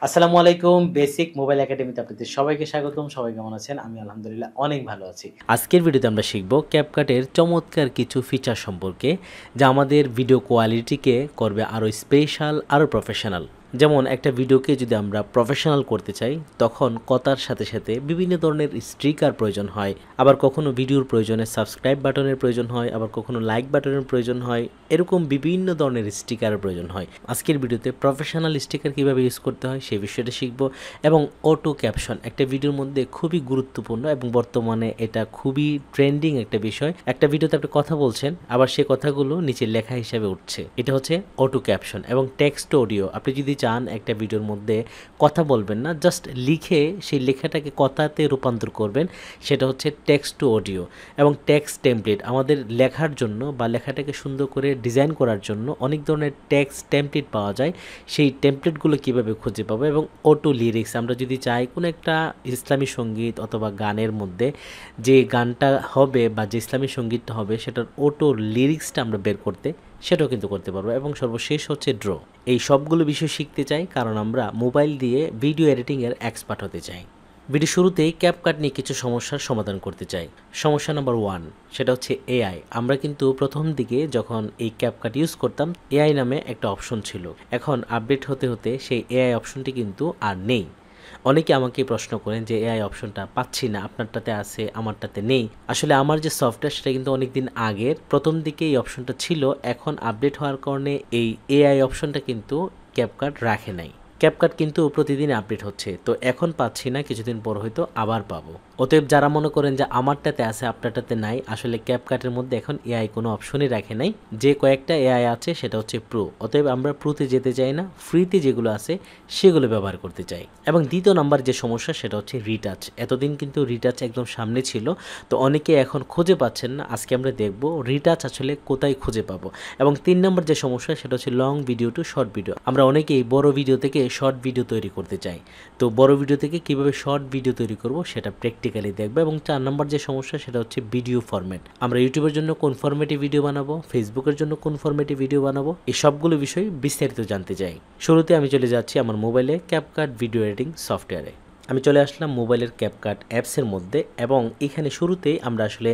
আসসালামু আলাইকুম basic mobile একাডেমিতে আপনাদের সবাইকে স্বাগতম। সবাই কেমন আছেন? আমি আলহামদুলিল্লাহ অনেক ভালো আছি। আজকের ভিডিওতে আমরা শিখব ক্যাপকাটের চমৎকার কিছু ফিচার সম্পর্কে, যা আমাদের ভিডিও কোয়ালিটিকে করবে আরও স্পেশাল, আরও প্রফেশনাল। যেমন একটা ভিডিওকে যদি আমরা প্রফেশনাল করতে চাই, তখন কথার সাথে সাথে বিভিন্ন ধরনের স্টিকার প্রয়োজন হয়। আবার কখনো ভিডিওর প্রয়োজনে সাবস্ক্রাইব বাটনের প্রয়োজন হয়, আবার কখনো লাইক বাটনের প্রয়োজন হয়। এরকম বিভিন্ন ধরনের স্টিকারের প্রয়োজন হয়। আজকের ভিডিওতে প্রফেশনাল স্টিকার কীভাবে ইউজ করতে হয় সেই বিষয়টা শিখব, এবং অটো ক্যাপশন একটা ভিডিওর মধ্যে খুবই গুরুত্বপূর্ণ এবং বর্তমানে এটা খুবই ট্রেন্ডিং একটা বিষয়। একটা ভিডিওতে আপনি কথা বলছেন, আবার সেই কথাগুলো নিচে লেখা হিসাবে উঠছে, এটা হচ্ছে অটো ক্যাপশন। এবং টেক্সট অডিও, আপনি যদি চান একটা ভিডিওর মধ্যে কথা বলবেন না, জাস্ট লিখে সেই লেখাটাকে কথাতে রূপান্তর করবেন, সেটা হচ্ছে টেক্সট টু অডিও। এবং টেক্সট টেমপ্লেট, আমাদের লেখার জন্য বা লেখাটাকে সুন্দর করে ডিজাইন করার জন্য অনেক ধরনের টেক্সট টেমপ্লেট পাওয়া যায়। সেই টেমপ্লেটগুলো কীভাবে খুঁজে পাবো। এবং অটো লিরিক্স, আমরা যদি চাই কোনো একটা ইসলামী সঙ্গীত অথবা গানের মধ্যে যে গানটা হবে বা যে ইসলামী সঙ্গীতটা হবে, সেটার অটো লিরিক্সটা আমরা বের করতে, সেটাও কিন্তু করতে পারবো। এবং সর্বশেষ হচ্ছে ড্র। এই সবগুলো বিষয় শিখতে চাই, কারণ আমরা মোবাইল দিয়ে ভিডিও এডিটিংয়ের এক্সপার্ট হতে চাই। ভিডিও শুরুতেই ক্যাপকাট নিয়ে কিছু সমস্যার সমাধান করতে চাই। সমস্যা নাম্বার 1, সেটা হচ্ছে এআই। আমরা কিন্তু প্রথম দিকে যখন এই ক্যাপকাট ইউজ করতাম, এআই নামে একটা অপশন ছিল। এখন আপডেট হতে হতে সেই এআই অপশনটি কিন্তু আর নেই। অনেকে আমাকে প্রশ্ন করেন যে এআই অপশনটা পাচ্ছি না, আপনারটাতে আছে, আমারটাতে নেই। আসলে আমার যে সফটওয়্যার, সেটা কিন্তু অনেকদিন আগের। প্রথম দিকে এই অপশনটা ছিল, এখন আপডেট হওয়ার কারণে এই এআই অপশনটা কিন্তু ক্যাপকাট রাখে নাই। ক্যাপকাট কিন্তু প্রতিদিন আপডেট হচ্ছে, তো এখন পাচ্ছি না, কিছুদিন পর হয়তো আবার পাবো। অতএব যারা মনে করেন যে আমারটাতে আছে আপনারটাতে নাই, আসলে ক্যাপকাটের মধ্যে এখন এআই কোনো অপশনই রাখে নাই। যে কয়েকটা এআই আছে সেটা হচ্ছে প্রো। অতএব আমরা প্রোতে যেতে চাই না, ফ্রিতে যেগুলো আছে সেগুলো ব্যবহার করতে চাই। এবং দ্বিতীয় নাম্বার যে সমস্যা, সেটা হচ্ছে রিটাচ। এতদিন কিন্তু রিটাচ একদম সামনে ছিল, তো অনেকে এখন খুঁজে পাচ্ছেন না। আজকে আমরা দেখব রিটাচ আসলে কোথায় খুঁজে পাবো। এবং 3 নম্বর যে সমস্যা, সেটা হচ্ছে long video to short video. আমরা অনেকেই বড় ভিডিও থেকে শর্ট ভিডিও তৈরি করতে চাই, তো বড় ভিডিও থেকে কিভাবে শর্ট ভিডিও তৈরি করব সেটা প্র্যাকটিক্যালি দেখবো। এবং 4 নম্বর যে সমস্যা, সেটা হচ্ছে ভিডিও ফরম্যাট। আমরা ইউটিউবের জন্য কোন ফরম্যাটে ভিডিও বানাবো, ফেসবুকের জন্য কোন ফরম্যাটে ভিডিও বানাবো, এই সবগুলো বিষয় বিস্তারিত জানতে চাই। শুরুতে আমি চলে যাচ্ছি আমার মোবাইলে ক্যাপকাট ভিডিও এডিটিং সফটওয়্যারে। আমি চলে আসলাম মোবাইলের ক্যাপকাট অ্যাপসের মধ্যে, এবং এখানে শুরুতেই আমরা আসলে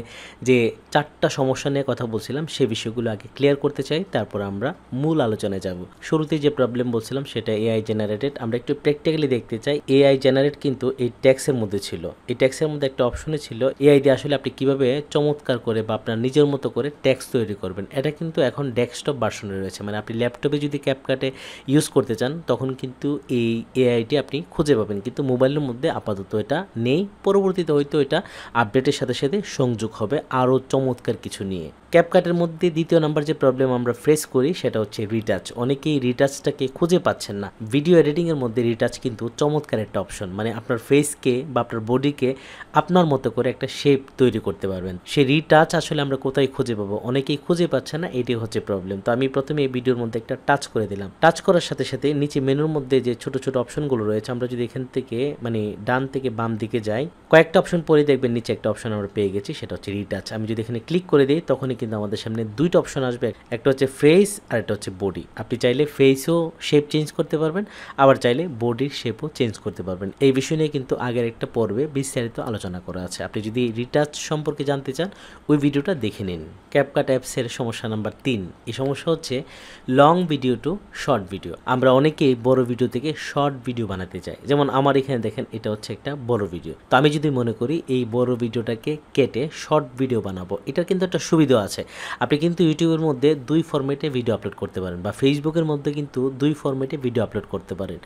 যে 4টা সমস্যা নিয়ে কথা বলছিলাম সেই বিষয়গুলো আগে ক্লিয়ার করতে চাই, তারপর আমরা মূল আলোচনায় যাব। শুরুতেই যে প্রবলেম বলছিলাম, সেটা এআই জেনারেটেড। আমরা একটু প্র্যাকটিক্যালি দেখতে চাই। এআই জেনারেট কিন্তু এই ট্যাক্সের মধ্যে ছিল। এই ট্যাক্সের মধ্যে একটা অপশনে ছিল এআই দিয়ে আসলে আপনি কিভাবে চমৎকার করে বা আপনার নিজের মতো করে ট্যাক্স তৈরি করবেন। এটা কিন্তু এখন ডেস্কটপ ভার্সনে রয়েছে, মানে আপনি ল্যাপটপে যদি ক্যাপকাটে ইউজ করতে চান, তখন কিন্তু এই এআইটি আপনি খুঁজে পাবেন, কিন্তু মোবাইলের মধ্যে আপাতত এটা নেই। পরবর্তীতে হয়তো এটা আপডেটের সাথে সাথে সংযোগ হবে আরও চমৎকার কিছু নিয়ে। ক্যাপকাটের মধ্যে দ্বিতীয় নাম্বার যে প্রবলেম আমরা ফেস করি, সেটা হচ্ছে রিটাচ। অনেকেই রিটাচটাকে খুঁজে পাচ্ছেন না। ভিডিও এডিটিংয়ের মধ্যে রিটাচ কিন্তু চমৎকার একটা অপশন, মানে আপনার ফেসকে বা আপনার বডিকে আপনার মতো করে একটা শেপ তৈরি করতে পারবেন। সেই রিটাচ আসলে আমরা কোথায় খুঁজে পাবো, অনেকেই খুঁজে পাচ্ছে না, এটি হচ্ছে প্রবলেম। তো আমি প্রথমে এই ভিডিওর মধ্যে একটা টাচ করে দিলাম। টাচ করার সাথে সাথে নিচে মেনুর মধ্যে যে ছোট ছোট অপশনগুলো রয়েছে, আমরা যদি এখান থেকে মানে ডান থেকে বাম দিকে যাই, কয়েকটা অপশন পরে দেখবেন নিচে একটা অপশন আমরা পেয়ে গেছি, সেটা হচ্ছে রিটাচ। আমি যদি এখানে ক্লিক করে দিই, তখনই কিন্তু আমাদের সামনে দুইটা অপশন আসবে, একটা হচ্ছে ফেস আর একটা হচ্ছে বডি। আপনি চাইলে ফেসও শেপ চেঞ্জ করতে পারবেন, আবার চাইলে বডির শেপও চেঞ্জ করতে পারবেন। এই বিষয় নিয়ে কিন্তু আগের একটা পর্বে বিস্তারিত আলোচনা করা আছে। আপনি যদি রিটাচ সম্পর্কে জানতে চান, ওই ভিডিওটা দেখে নিন। ক্যাপকাট অ্যাপসের সমস্যা নাম্বার 3, এই সমস্যা হচ্ছে long video to short video. আমরা অনেকেই বড় ভিডিও থেকে শর্ট ভিডিও বানাতে চাই। যেমন আমার এখানে দেখেন, এটা হচ্ছে একটা বড় ভিডিও। তো আমি যদি মনে করি এই বড় ভিডিওটাকে কেটে শর্ট ভিডিও বানাবো, এটার কিন্তু একটা সুবিধা আছে। আপনি কিন্তু ইউটিউবের মধ্যে 2 ফরম্যাটে ভিডিও আপলোড করতে পারেন, বা ফেসবুকের মধ্যে কিন্তু 2 ফরম্যাটে ভিডিও আপলোড করতে পারেন।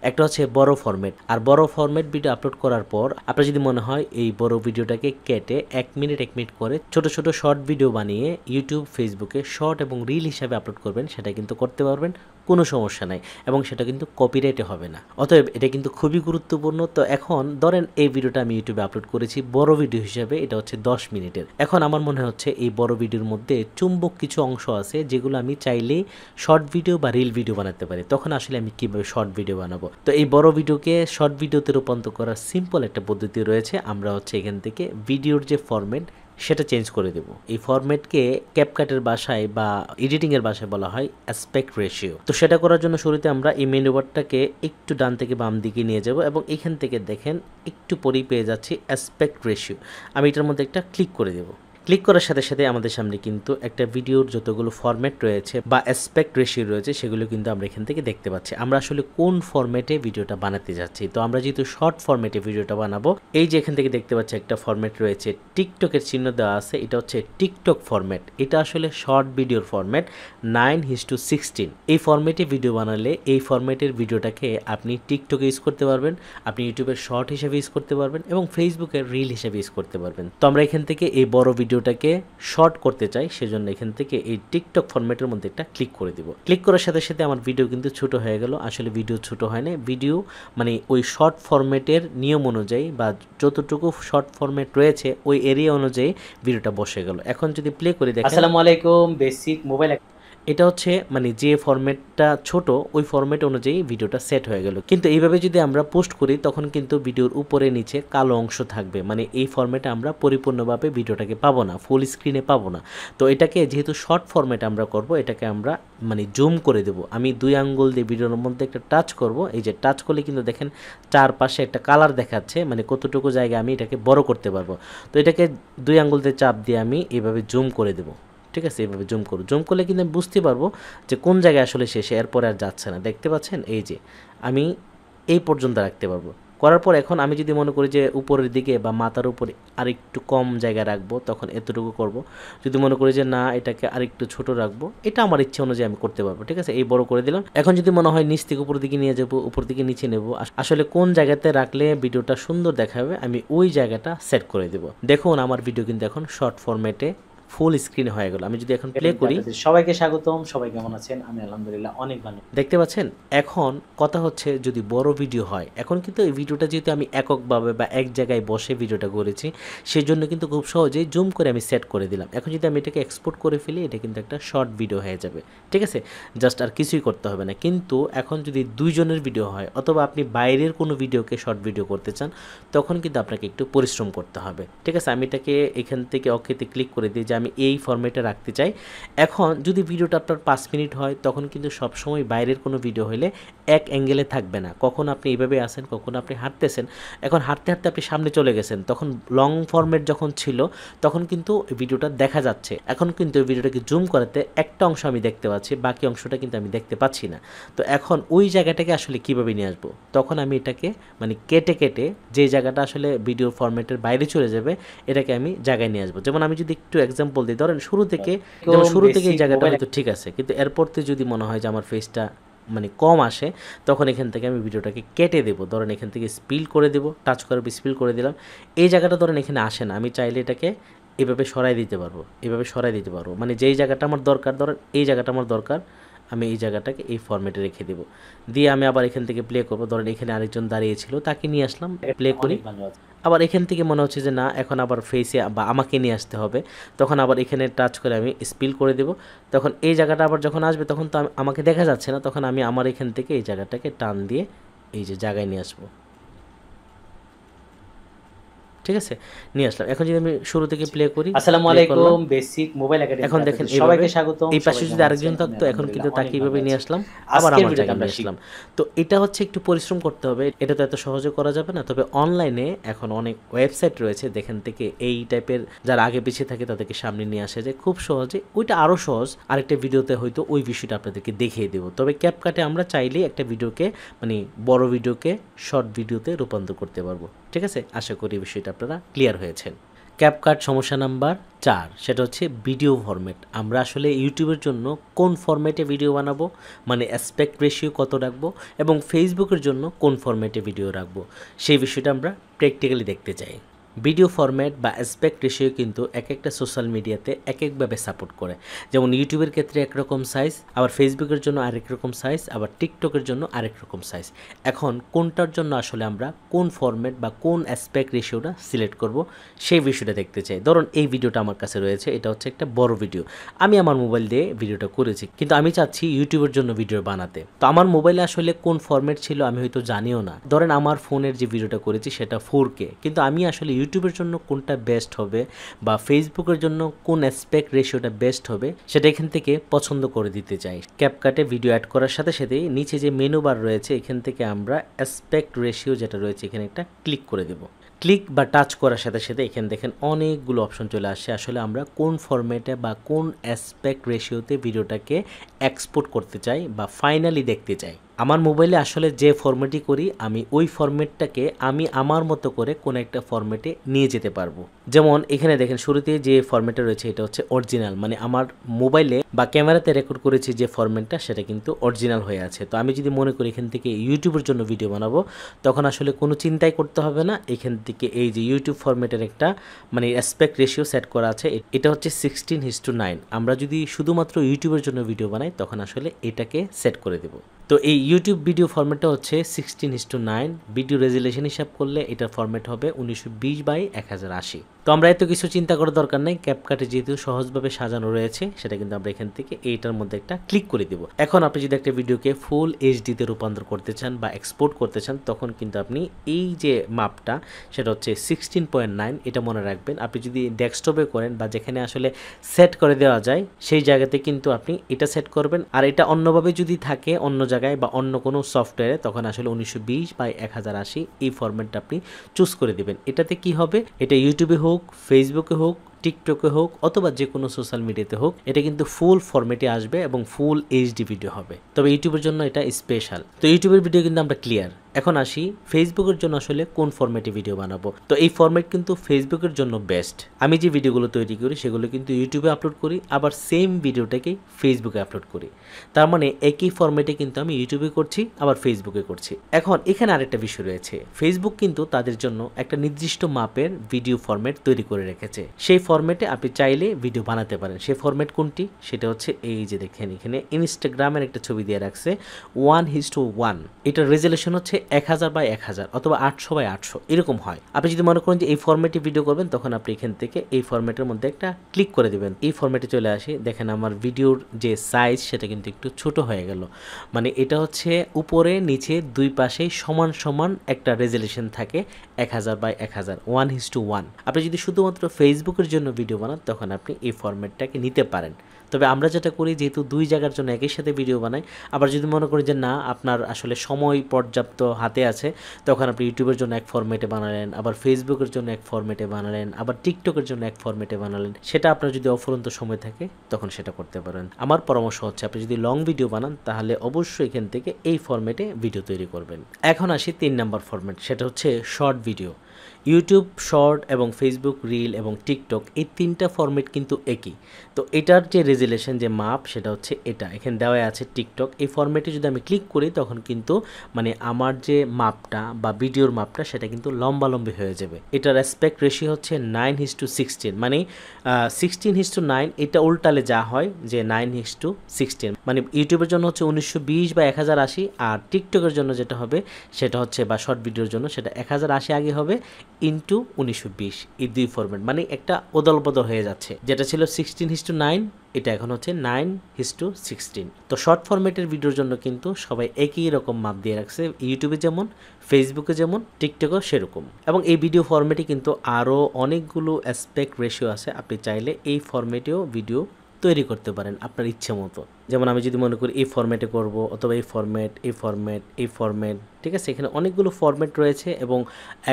একটা হচ্ছে বড় ফরম্যাট, আর বড় ফরম্যাট ভিডিও আপলোড করার পর আপনার যদি মনে হয় এই বড় ভিডিওটাকে কেটে 1 মিনিট 1 মিনিট করে ছোট ছোট শর্ট ভিডিও বানিয়ে ইউটিউব ফেসবুকে শর্ট এবং রিল হিসাবে আপলোড করবেন, সেটা কিন্তু করতে পারবেন, কোনো সমস্যা নাই। এবং সেটা কিন্তু কপিরাইটে হবে না। অতএব এটা কিন্তু খুবই গুরুত্বপূর্ণ। তো এখন ধরেন এই ভিডিওটা আমি ইউটিউবে আপলোড করেছি বড় ভিডিও হিসাবে, এটা হচ্ছে 10 মিনিটের। এখন আমার মনে হচ্ছে এই বড় ভিডিওর মধ্যে চুম্বক কিছু অংশ আছে, যেগুলো আমি চাইলেই শর্ট ভিডিও বা রিল ভিডিও বানাতে পারি। তখন আসলে আমি কীভাবে শর্ট ভিডিও বানাবো? তো এই বড় ভিডিওকে শর্ট ভিডিওতে রূপান্তর করার সিম্পল একটা পদ্ধতি রয়েছে। আমরা হচ্ছে এখান থেকে ভিডিওর যে ফরম্যাট, সেটা চেঞ্জ করে দেব। এই ফরম্যাটকে ক্যাপকাটের ভাষায় বা এডিটিংয়ের ভাষায় বলা হয় অ্যাসপেক্ট রেশিও। তো সেটা করার জন্য শুরুতে আমরা এই মেনু বারটাকে একটু ডান থেকে বাম দিকে নিয়ে যাব এবং এখান থেকে দেখেন একটু পরেই পেয়ে যাচ্ছি অ্যাসপেক্ট রেশিও। আমি এটার মধ্যে একটা ক্লিক করে দেব। ক্লিক করার সাথে সাথে আমাদের সামনে কিন্তু একটা ভিডিওর যতগুলো ফরম্যাট রয়েছে বা অ্যাসপেক্ট রেশিও রয়েছে সেগুলো কিন্তু আমরা এখান থেকে দেখতে পাচ্ছি। আমরা আসলে কোন ফরম্যাটে ভিডিওটা বানাতে যাচ্ছি। তো আমরা যেহেতু শর্ট ফরম্যাটে ভিডিওটা বানাবো, এই যে এখান থেকে দেখতে পাচ্ছি একটা ফরম্যাট রয়েছে, টিকটকের চিহ্ন দেওয়া আছে, এটা হচ্ছে টিকটক ফরম্যাট। এটা আসলে শর্ট ভিডিওর ফরম্যাট 9:16। এই ফরম্যাটে ভিডিও বানালে এই ফরম্যাটের ভিডিওটাকে আপনি টিকটকে ইউজ করতে পারবেন, আপনি ইউটিউবের শর্ট হিসেবে ইউজ করতে পারবেন এবং ফেসবুকের রিল হিসেবে ইউজ করতে পারবেন। তো আমরা এখান থেকে এই বড় ভিডিওটাকে শর্ট করতে চাই, সেজন্য এখান থেকে এই টিকটক ফরম্যাটের মধ্যে একটা ক্লিক করে দিব। ক্লিক করার সাথে সাথে আমার ভিডিও কিন্তু ছোট হয়ে গেল। আসলে ভিডিও ছোট হয় না, ভিডিও মানে ওই শর্ট ফরম্যাটের নিয়ম অনুযায়ী বা যতটুকু শর্ট ফরম্যাট রয়েছে ওই এরিয়া অনুযায়ী ভিডিওটা বসে গেল। এখন যদি প্লে করে দেখেন, আসসালামু আলাইকুম, বেসিক মোবাইল, এটা হচ্ছে মানে যে ফরম্যাটটা ছোট ওই ফরম্যাট অনুযায়ী ভিডিওটা সেট হয়ে গেল। কিন্তু এইভাবে যদি আমরা পোস্ট করি তখন কিন্তু ভিডিওর উপরে নিচে কালো অংশ থাকবে, মানে এই ফরম্যাটে আমরা পরিপূর্ণভাবে ভিডিওটাকে পাবো না, ফুল স্ক্রিনে পাবো না। তো এটাকে যেহেতু শর্ট ফরম্যাট আমরা করব, এটাকে আমরা মানে জুম করে দেব। আমি 2 আঙ্গুল দিয়ে ভিডিওর মধ্যে একটা টাচ করব। এই যে টাচ করলে কিন্তু দেখেন চারপাশে একটা কালার দেখাচ্ছে, মানে কতটুকু জায়গা আমি এটাকে বড় করতে পারবো। তো এটাকে 2 আঙ্গুল দিয়ে চাপ দিয়ে আমি এইভাবে জুম করে দেবো। ঠিক আছে, এইভাবে জুম করুন। জুম করলে কিন্তু আমি বুঝতে পারবো যে কোন জায়গায় আসলে শেষে, এরপরে আর যাচ্ছে না। দেখতে পাচ্ছেন, এই যে আমি এই পর্যন্ত রাখতে পারবো। করার পর এখন আমি যদি মনে করি যে উপরের দিকে বা মাথার উপরে আর একটু কম জায়গায় রাখবো, তখন এতটুকু করব। যদি মনে করি যে না, এটাকে আর একটু ছোট রাখবো, এটা আমার ইচ্ছে অনুযায়ী আমি করতে পারবো। ঠিক আছে, এই বড় করে দিলাম। এখন যদি মনে হয় নিচ থেকে উপর দিকে নিয়ে যাবো, উপর দিকে নিচে নেব, আসলে কোন জায়গাতে রাখলে ভিডিওটা সুন্দর দেখাবে আমি ওই জায়গাটা সেট করে দেব। দেখুন আমার ভিডিও কিন্তু এখন শর্ট ফরম্যাটে ফুল স্ক্রিন হয়ে গেল। আমি যদি এখন প্লে করি, সবাইকে স্বাগতম, সবাই কেমন আছেন? আমি আলহামদুলিল্লাহ অনেক ভালো। দেখতে পাচ্ছেন, এখন কথা হচ্ছে যদি বড় ভিডিও হয়, এখন কিন্তু এই ভিডিওটা যেহেতু আমি এককভাবে বা এক জায়গায় বসে ভিডিওটা করেছি, সেই জন্য কিন্তু খুব সহজেই জুম করে আমি সেট করে দিলাম। এখন যদি আমি এটাকে এক্সপোর্ট করে ফেলি, এটা কিন্তু একটা শর্ট ভিডিও হয়ে যাবে। ঠিক আছে, জাস্ট আর কিছুই করতে হবে না। কিন্তু এখন যদি 2 জনের ভিডিও হয় অথবা আপনি বাইরের কোনো ভিডিওকে শর্ট ভিডিও করতে চান, তখন কিন্তু আপনাকে একটু পরিশ্রম করতে হবে। ঠিক আছে, আমি এটাকে এখান থেকে ওকেতে ক্লিক করে দিই যে আমি এই ফরম্যাটে রাখতে চাই। এখন যদি ভিডিওটা আপনার 5 মিনিট হয়, তখন কিন্তু সবসময় বাইরের কোনো ভিডিও হলে এক অ্যাঙ্গেলে থাকবে না। কখন আপনি এইভাবে আসেন, কখন আপনি হাঁটতেছেন, এখন হাঁটতে হাঁটতে আপনি সামনে চলে গেছেন, তখন লং ফরম্যাট যখন ছিল তখন কিন্তু ভিডিওটা দেখা যাচ্ছে। এখন কিন্তু ভিডিওটাকে জুম করাতে একটা অংশ আমি দেখতে পাচ্ছি, বাকি অংশটা কিন্তু আমি দেখতে পাচ্ছি না। তো এখন ওই জায়গাটাকে আসলে কীভাবে নিয়ে আসবো, তখন আমি এটাকে মানে কেটে কেটে যে জায়গাটা আসলে ভিডিও ফরম্যাটের বাইরে চলে যাবে, এটাকে আমি জায়গায় নিয়ে আসবো। যেমন আমি যদি একটু এক্সাম্পল দিই, ধরেন শুরু থেকে এই জায়গাটা হয়তো ঠিক আছে, কিন্তু এরপর যদি মনে হয় যে আমার ফেসটা মানে কম আসে, তখন এখান থেকে আমি ভিডিওটাকে কেটে দেবো। ধরেন এখান থেকে স্পিল করে দেবো, টাচ করে স্পিল করে দিলাম। এই জায়গাটা ধরেন এখানে আসে না, আমি চাইলে এটাকে এভাবে সরাই দিতে পারবো, এভাবে সরাই দিতে পারবো। মানে যেই জায়গাটা আমার দরকার, ধরেন এই জায়গাটা আমার দরকার, আমি এই জায়গাটাকে এই ফরম্যাটে রেখে দেবো। দিয়ে আমি আবার এখান থেকে প্লে করবো। ধরেন এখানে আরেকজন দাঁড়িয়েছিল, তাকে নিয়ে আসলাম, প্লে করি। আবার এখান থেকে মনে হচ্ছে যে না, এখন আবার ফেসে বা আমাকে নিয়ে আসতে হবে, তখন আবার এখানে টাচ করে আমি স্পিল করে দেব। তখন এই জায়গাটা আবার যখন আসবে, তখন তো আমাকে দেখা যাচ্ছে না, তখন আমি আমার এখান থেকে এই জায়গাটাকে টান দিয়ে এই যে জায়গায় নিয়ে আসবো। ঠিক আছে, নিয়ে আসলাম। এখন যদি আমি শুরু থেকে প্লে করি, আসসালামু আলাইকুম, বেসিক মোবাইল একাডেমি, এখন দেখেন সবাইকে স্বাগতম। এই পাশে যদি আরেকজন থাকতো, এখন কিন্তু তাকে এইভাবে নিয়ে আসলাম, আবার আমার জায়গায় নিয়ে আসলাম। তো এটা হচ্ছে একটু পরিশ্রম করতে হবে, এটা তো এত সহজে করা যাবে না। তবে অনলাইনে এখন অনেক ওয়েবসাইট রয়েছে, যেখান থেকে এই টাইপের যারা আগে পিছিয়ে থাকে তাদেরকে সামনে নিয়ে আসে যে খুব সহজে। ওইটা আরও সহজ, আরেকটা ভিডিওতে হয়তো ওই বিষয়টা আপনাদেরকে দেখিয়ে দেবো। তবে ক্যাপকাটে আমরা চাইলেই একটা ভিডিওকে মানে বড় ভিডিওকে শর্ট ভিডিওতে রূপান্তর করতে পারবো। ঠিক আছে, আশা করি বিষয়টা আপনারা ক্লিয়ার হয়েছেন। ক্যাপকাট সমস্যা নাম্বার 4, সেটা হচ্ছে ভিডিও ফরম্যাট। আমরা আসলে ইউটিউবের জন্য কোন ফরম্যাটে ভিডিও বানাবো, মানে অ্যাসপেক্ট রেশিও কত রাখবো, এবং ফেসবুকের জন্য কোন ফরম্যাটে ভিডিও রাখবো, সেই বিষয়টা আমরা প্র্যাকটিক্যালি দেখতে চাই। ভিডিও ফরম্যাট বা অ্যাসপেক্ট রেশিও কিন্তু এক একটা সোশ্যাল মিডিয়াতে এক একভাবে সাপোর্ট করে। যেমন ইউটিউবের ক্ষেত্রে একরকম সাইজ, আবার ফেসবুকের জন্য আরেক রকম সাইজ, আবার টিকটকের জন্য আরেক রকম সাইজ। এখন কোনটার জন্য আসলে আমরা কোন ফরম্যাট বা কোন অ্যাসপেক্ট রেশিওটা সিলেক্ট করব, সেই বিষয়টা দেখতে চাই। ধরুন এই ভিডিওটা আমার কাছে রয়েছে, এটা হচ্ছে একটা বড় ভিডিও, আমি আমার মোবাইল দিয়ে ভিডিওটা করেছি, কিন্তু আমি চাচ্ছি ইউটিউবের জন্য ভিডিও বানাতে। তো আমার মোবাইলে আসলে কোন ফরম্যাট ছিল আমি হয়তো জানিও না। ধরেন আমার ফোনের যে ভিডিওটা করেছি সেটা 4K, কিন্তু আমি আসলে ইউটিউবের জন্য কোনটা বেস্ট হবে বা ফেসবুকের জন্য কোন অ্যাসপেক্ট রেশিওটা বেস্ট হবে সেটা এখান থেকে পছন্দ করে দিতে চাই। ক্যাপকাটে ভিডিও অ্যাড করার সাথে সাথেই নিচে যে মেনু বার রয়েছে এখান থেকে আমরা অ্যাসপেক্ট রেশিও যেটা রয়েছে এখানে একটা ক্লিক করে দেব। ক্লিক বা টাচ করার সাথে সাথে এখানে দেখেন অনেকগুলো অপশন চলে আসছে। আসলে আমরা কোন ফরম্যাটে বা কোন অ্যাসপেক্ট রেশিওতে ভিডিওটাকে এক্সপোর্ট করতে চাই বা ফাইনালি দেখতে চাই। আমার মোবাইলে আসলে যে ফরম্যাটই করি আমি ওই ফরম্যাটটাকে আমি আমার মতো করে কোন একটা ফরম্যাটে নিয়ে যেতে পারবো। যেমন এখানে দেখেন শুরুতে যে ফরম্যাটটা রয়েছে এটা হচ্ছে অরিজিনাল, মানে আমার মোবাইলে বা ক্যামেরাতে রেকর্ড করেছি যে ফরম্যাটটা সেটা কিন্তু অরিজিনাল হয়ে আছে। তো আমি যদি মনে করি এখান থেকে ইউটিউবের জন্য ভিডিও বানাবো তখন আসলে কোনো চিন্তাই করতে হবে না। এখান থেকে এই যে ইউটিউব ফরম্যাটের একটা মানে অ্যাসপেক্ট রেশিও সেট করা আছে, এটা হচ্ছে 16:9। আমরা যদি শুধুমাত্র ইউটিউবের জন্য ভিডিও বানাই তখন আসলে এটাকে সেট করে দেব। তো এই ইউটিউব ভিডিও ফরম্যাটটা হচ্ছে 16:9। ভিডিও রেজুলেশন হিসাব করলে এটার ফরম্যাট হবে 1920x1080। তো আমরা এত কিছু চিন্তা করার দরকার নেই, ক্যাপকাটে যেহেতু সহজভাবে সাজানো রয়েছে সেটা কিন্তু আমরা এখান থেকে এইটার মধ্যে একটা ক্লিক করে দিব। এখন আপনি যদি একটা ভিডিওকে ফুল এইচডিতে রূপান্তর করতে চান বা এক্সপোর্ট করতে চান তখন কিন্তু আপনি এই যে মাপটা সেটা হচ্ছে 16.9, এটা মনে রাখবেন। আপনি যদি ডেস্কটপে করেন বা যেখানে আসলে সেট করে দেওয়া যায় সেই জায়গাতে কিন্তু আপনি এটা সেট করবেন। আর এটা অন্যভাবে যদি থাকে অন্য জায়গায় বা অন্য কোনো সফটওয়্যারে তখন আসলে 1920x1080 এই ফরম্যাটটা আপনি চুজ করে দিবেন। এটাতে কি হবে, এটা ইউটিউবে হোক, ফেসবুকে হোক, টিকটকে হোক অথবা যে কোনো সোশ্যাল মিডিয়াতে হোক এটা কিন্তু ফুল ফরম্যাটে আসবে এবং ফুল এইচডি ভিডিও হবে। তবে ইউটিউবের জন্য এটা স্পেশাল। তো ইউটিউবের ভিডিও কিন্তু আমরা ক্লিয়ার। এখন আসি ফেসবুকের জন্য আসলে কোন ফরম্যাটে ভিডিও বানাবো। তো এই ফরম্যাট কিন্তু ফেসবুকের জন্য বেস্ট। আমি যে ভিডিওগুলো তৈরি করি সেগুলো কিন্তু ইউটিউবে আপলোড করি, আবার সেম ভিডিওটাকে ফেসবুকে আপলোড করি। তার মানে একই ফরম্যাটে কিন্তু আমি ইউটিউবে করছি আবার ফেসবুকে করছি। এখন এখানে আরেকটা বিষয় রয়েছে, ফেসবুক কিন্তু তাদের জন্য একটা নির্দিষ্ট মাপের ভিডিও ফরম্যাট তৈরি করে রেখেছে। সেই ফরম্যাটে আপনি চাইলে ভিডিও বানাতে পারেন। সেই ফরম্যাট কোনটি, সেটা হচ্ছে এই যে দেখেন এখানে ইনস্টাগ্রামের একটা ছবি দিয়ে রাখছে 1:1। এটার রেজুলেশন হচ্ছে 1000x1000 অথবা 800x800 এরকম হয়। আপনি যদি মনে করেন যে এই ফরম্যাটে ভিডিও করবেন তখন আপনি এখান থেকে এই ফরম্যাটের মধ্যে একটা ক্লিক করে দিবেন। এই ফরম্যাটে চলে আসি, দেখেন আমার ভিডিওর যে সাইজ সেটা কিন্তু একটু ছোট হয়ে গেল। মানে এটা হচ্ছে উপরে নিচে দুই পাশেই সমান সমান একটা রেজুলেশন থাকে 1000x1000 1:1। আপনি যদি শুধুমাত্র ফেসবুকের জন্য ভিডিও বানান তখন আপনি এই ফরম্যাটটাকে নিতে পারেন। তবে আমরা যেটা করি যেহেতু দুই জায়গার জন্য একই সাথে ভিডিও বানাই, আবার যদি মনে করি যে না আপনার আসলে সময় পর্যাপ্ত হাতে আছে তখন আপনি ইউটিউবের জন্য এক ফরম্যাটে বানালেন, আবার ফেসবুকের জন্য এক ফরম্যাটে বানালেন, আবার টিকটকের জন্য এক ফরম্যাটে বানালেন। সেটা আপনার যদি অফুরন্ত সময় থাকে তখন সেটা করতে পারেন। আমার পরামর্শ হচ্ছে আপনি যদি লং ভিডিও বানান তাহলে অবশ্যই এখান থেকে এই ফরম্যাটে ভিডিও তৈরি করবেন। এখন আসি 3 নম্বর ফরম্যাট, সেটা হচ্ছে শর্ট ভিডিও। ইউটিউব শর্ট এবং ফেসবুক রিল এবং টিকটক এই তিনটা ফরম্যাট কিন্তু একই। তো এটার যে রেজুলেশন যে মাপ সেটা হচ্ছে এটা এখানে দেওয়া আছে টিকটক। এই ফরম্যাটে যদি আমি ক্লিক করি তখন কিন্তু মানে আমার যে মাপটা বা ভিডিওর মাপটা সেটা কিন্তু লম্বালম্বি হয়ে যাবে। এটার অ্যাসপেক্ট রেশিও হচ্ছে 9:16, মানে 16:9। এটা উল্টালে যা হয় যে 9:16, মানে ইউটিউবের জন্য হচ্ছে 1920x1080 আর টিকটকের জন্য যেটা হবে সেটা হচ্ছে বা শর্ট ভিডিওর জন্য সেটা 1080 আগে হবে ইন্টু 1920। এই দুই ফরম্যাট মানে একটা ওদল বদল হয়ে যাচ্ছে। যেটা ছিল 16:9 এটা এখন হচ্ছে 9:16। তো শর্ট ফরম্যাটের ভিডিওর জন্য কিন্তু সবাই একই রকম মাপ দিয়ে রাখছে, ইউটিউবে যেমন, ফেসবুকে যেমন, টিকটকেও সেরকম। এবং এই ভিডিও ফরম্যাটে কিন্তু আরও অনেকগুলো অ্যাসপেক্ট রেশিও আছে। আপনি চাইলে এই ফরম্যাটেও ভিডিও তৈরি করতে পারেন আপনার ইচ্ছে মতো। যেমন আমি যদি মনে করি এই ফরম্যাটে করব অথবা এই ফরম্যাট, এই ফরম্যাট, এই ফরম্যাট, ঠিক আছে। এখানে অনেকগুলো ফরম্যাট রয়েছে এবং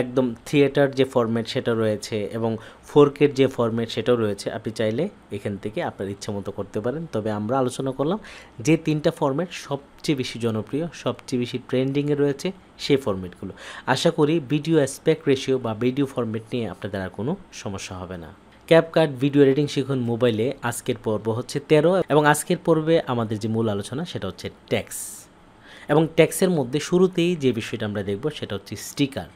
একদম থিয়েটার যে ফরম্যাট সেটা রয়েছে এবং 4K যে ফরম্যাট সেটাও রয়েছে। আপনি চাইলে এখান থেকে আপনার ইচ্ছে মতো করতে পারেন। তবে আমরা আলোচনা করলাম যে 3টা ফরম্যাট সবচেয়ে বেশি জনপ্রিয়, সবচেয়ে বেশি ট্রেন্ডিংয়ে রয়েছে সেই ফরম্যাটগুলো। আশা করি ভিডিও অ্যাসপেক্ট রেশিও বা ভিডিও ফরম্যাট নিয়ে আপনাদের আর কোনো সমস্যা হবে না। ক্যাপকাট ভিডিও এডিটিং শিখুন মোবাইলে আজকের পর্ব হচ্ছে 13 এবং আজকের পর্বে আমাদের যে মূল আলোচনা সেটা হচ্ছে ট্যাক্স। এবং ট্যাক্সের মধ্যে শুরুতেই যে বিষয়টা আমরা দেখব সেটা হচ্ছে স্টিকার।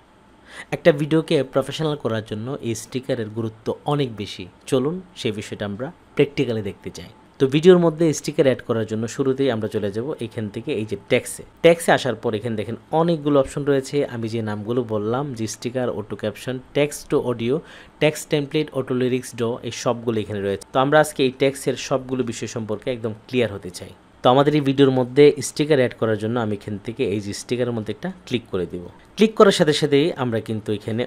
একটা ভিডিওকে প্রফেশনাল করার জন্য এই স্টিকারের গুরুত্ব অনেক বেশি। চলুন সেই বিষয়টা আমরা প্র্যাকটিক্যালি দেখতে চাই। তো ভিডিওর মধ্যে স্টিকার অ্যাড করার জন্য শুরুতেই আমরা চলে যাব এখান থেকে এই যে ট্যাক্সে আসার পর এখানে দেখেন অনেকগুলো অপশন রয়েছে। আমি যে নামগুলো বললাম যে sticker, auto caption, text to audio, text template, auto lyrics ডো, এই সবগুলো এখানে রয়েছে। তো আমরা আজকে এই ট্যাক্সের সবগুলো বিষয় সম্পর্কে একদম ক্লিয়ার হতে চাই। তো আমাদের এই ভিডিওর মধ্যে স্টিকার অ্যাড করার জন্য আমি এখান থেকে এই যে স্টিকারের মধ্যে একটা ক্লিক করে দিব। ক্লিক করার সাথে সাথেই আমরা কিন্তু এখানে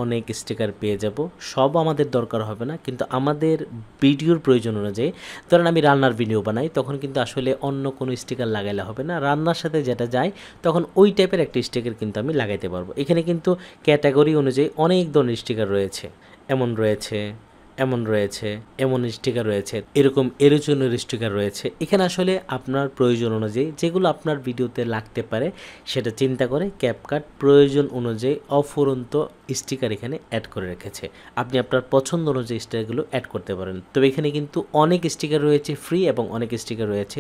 অনেক স্টিকার পেয়ে যাব। সব আমাদের দরকার হবে না, কিন্তু আমাদের ভিডিওর প্রয়োজন অনুযায়ী, ধরেন আমি রান্নার ভিডিও বানাই, তখন কিন্তু আসলে অন্য কোনো স্টিকার লাগাইলে হবে না, রান্নার সাথে যেটা যায় তখন ওই টাইপের একটা স্টিকার কিন্তু আমি লাগাইতে পারবো। এখানে কিন্তু ক্যাটাগরি অনুযায়ী অনেক ধরনের স্টিকার রয়েছে, এমন রয়েছে, এমন রয়েছে, এমন স্টিকার রয়েছে, এরকম এরোজনের স্টিকার রয়েছে। এখানে আসলে আপনার প্রয়োজন অনুযায়ী যেগুলো আপনার ভিডিওতে লাগতে পারে সেটা চিন্তা করে ক্যাপকাট প্রয়োজন অনুযায়ী অফুরন্ত স্টিকার এখানে অ্যাড করে রেখেছে। আপনি আপনার পছন্দ অনুযায়ী স্টিকারগুলো অ্যাড করতে পারেন। তবে এখানে কিন্তু অনেক স্টিকার রয়েছে ফ্রি এবং অনেক স্টিকার রয়েছে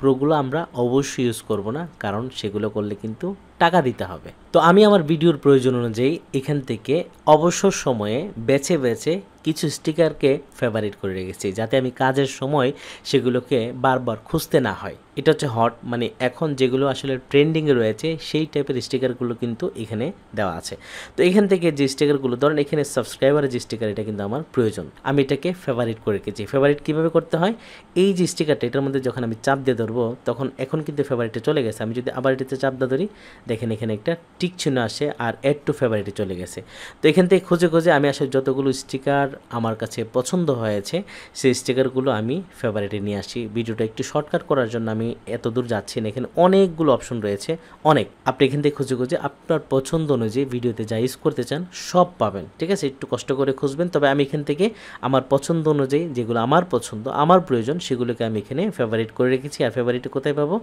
প্রোগুলো আমরা অবশ্যই ইউজ করব না, কারণ সেগুলো করলে কিন্তু টাকা দিতে হবে। তো আমি আমার ভিডিওর প্রয়োজন অনুযায়ী এখান থেকে অবসর সময়ে বেছে বেছে কিছু স্টিকারকে ফেভারিট করে রেখেছি, যাতে আমি কাজের সময় সেগুলোকে বারবার খুঁজতে না হয়। এটা হচ্ছে হট, মানে এখন যেগুলো আসলে ট্রেন্ডিংয়ে রয়েছে সেই টাইপের স্টিকারগুলো কিন্তু এখানে দেওয়া আছে। তো এখান থেকে যে স্টিকারগুলো, ধরেন এখানে সাবস্ক্রাইবারের যে স্টিকার, এটা কিন্তু আমার প্রয়োজন, আমি এটাকে ফেভারিট করে রেখেছি। ফেভারিট কীভাবে করতে হয়, এই যে স্টিকারটা এটার মধ্যে যখন আমি চাপ দিয়ে ধরবো তখন এখন কিন্তু ফেভারিটে চলে গেছে। আমি যদি আবার এটাতে চাপ দিয়ে ধরি, দেখেন এখানে একটা টিক চিহ্ন আসে আর অ্যাড টু ফেভারিটে চলে গেছে। তো এখান থেকে খুঁজে খুঁজে আমি আসলে যতগুলো স্টিকার আমার কাছে পছন্দ হয়েছে সেই স্টিকারগুলো আমি ফেভারিটে নিয়ে আসি। ভিডিওটা একটু শর্টকাট করার জন্য আমি এত দূর যাচ্ছি না, এখানে অনেকগুলো অপশন রয়েছে, অনেক। আপনি এখান থেকে খুঁজে খুঁজে আপনার পছন্দ অনুযায়ী ভিডিওতে যা ইউজ করতে চান সব পাবেন, ঠিক আছে? একটু কষ্ট করে খুঁজবেন। তবে আমি এখান থেকে আমার পছন্দ অনুযায়ী যেগুলো আমার পছন্দ, আমার প্রয়োজন, সেগুলোকে আমি এখানে ফেভারিট করে রেখেছি। আর ফেভারিটে কোথায় পাবো,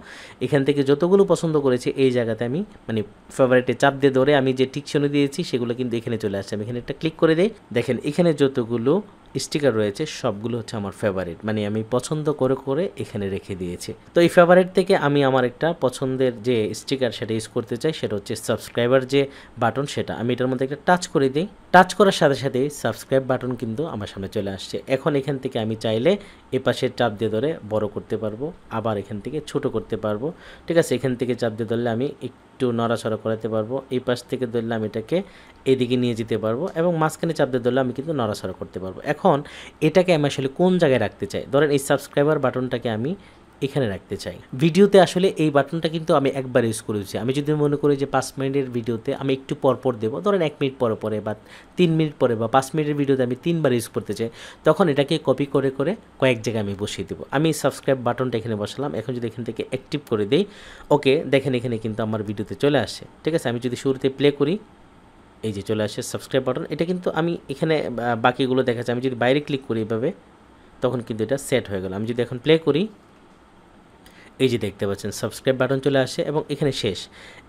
এখান থেকে যতগুলো পছন্দ করেছি এই জায়গাতে আমি মানে ফেভারিটে চাপ দিয়ে ধরে আমি যে টিক চিহ্ন দিয়েছি সেগুলো কিন্তু এখানে চলে আসছে। আমি এখানে একটা ক্লিক করে দিই, দেখেন এখানে যতগুলো স্টিকার রয়েছে সবগুলো হচ্ছে আমার ফেভারিট, মানে আমি পছন্দ করে করে এখানে রেখে দিয়েছি। তো এই ফেভারিট থেকে আমি আমার একটা পছন্দের যে স্টিকার সেটা ইউজ করতে চাই, সেটা হচ্ছে সাবস্ক্রাইবার যে বাটন, সেটা আমি এটার মধ্যে একটা টাচ করে দিই। টাচ করার সাথে সাথেই সাবস্ক্রাইব বাটন কিন্তু আমার সামনে চলে আসছে। এখন এখান থেকে আমি চাইলে এপাশে চাপ দিয়ে ধরে বড় করতে পারবো, আবার এখান থেকে ছোট করতে পারবো, ঠিক আছে? এখান থেকে চাপ দিয়ে ধরলে আমি একটু নড়াচড়া করাতে পারবো, এই পাশ থেকে ধরলে আমি এটাকে এদিকে নিয়ে যেতে পারবো, এবং মাঝখানে চাপ দিয়ে ধরলে আমি কিন্তু নড়াচড়া করতে পারবো। এখন এটাকে আমি আসলে কোন জায়গায় রাখতে চাই, ধরেন এই সাবস্ক্রাইবার বাটনটাকে আমি এখানে রাখতে চাই। ভিডিওতে আসলে এই বাটনটা কিন্তু আমি একবার ইউজ করেছি। আমি যদি মনে করি যে 5 মিনিটের ভিডিওতে আমি একটু পরপর দেবো, ধরেন 1 মিনিট পরে পরে বা 3 মিনিট পরে বা 5 মিনিটের ভিডিওতে আমি 3বার ইউজ করতে চাই, তখন এটাকে কপি করে করে কয়েক জায়গায় আমি বসিয়ে দেবো। আমি সাবস্ক্রাইব বাটনটা এখানে বসালাম, এখন যদি এখান থেকে অ্যাক্টিভ করে দিই, ওকে, দেখেন এখানে কিন্তু আমার ভিডিওতে চলে আসে, ঠিক আছে? আমি যদি শুরুতে প্লে করি, এই যে চলে আসে সাবস্ক্রাইব বাটন, এটা কিন্তু আমি এখানে বাকিগুলো দেখাচ্ছি। আমি যদি বাইরে ক্লিক করি এভাবে, তখন কিন্তু এটা সেট হয়ে গেল। আমি যদি এখন প্লে করি, এই যে দেখতে পাচ্ছেন সাবস্ক্রাইব বাটন চলে আসে এবং এখানে শেষ।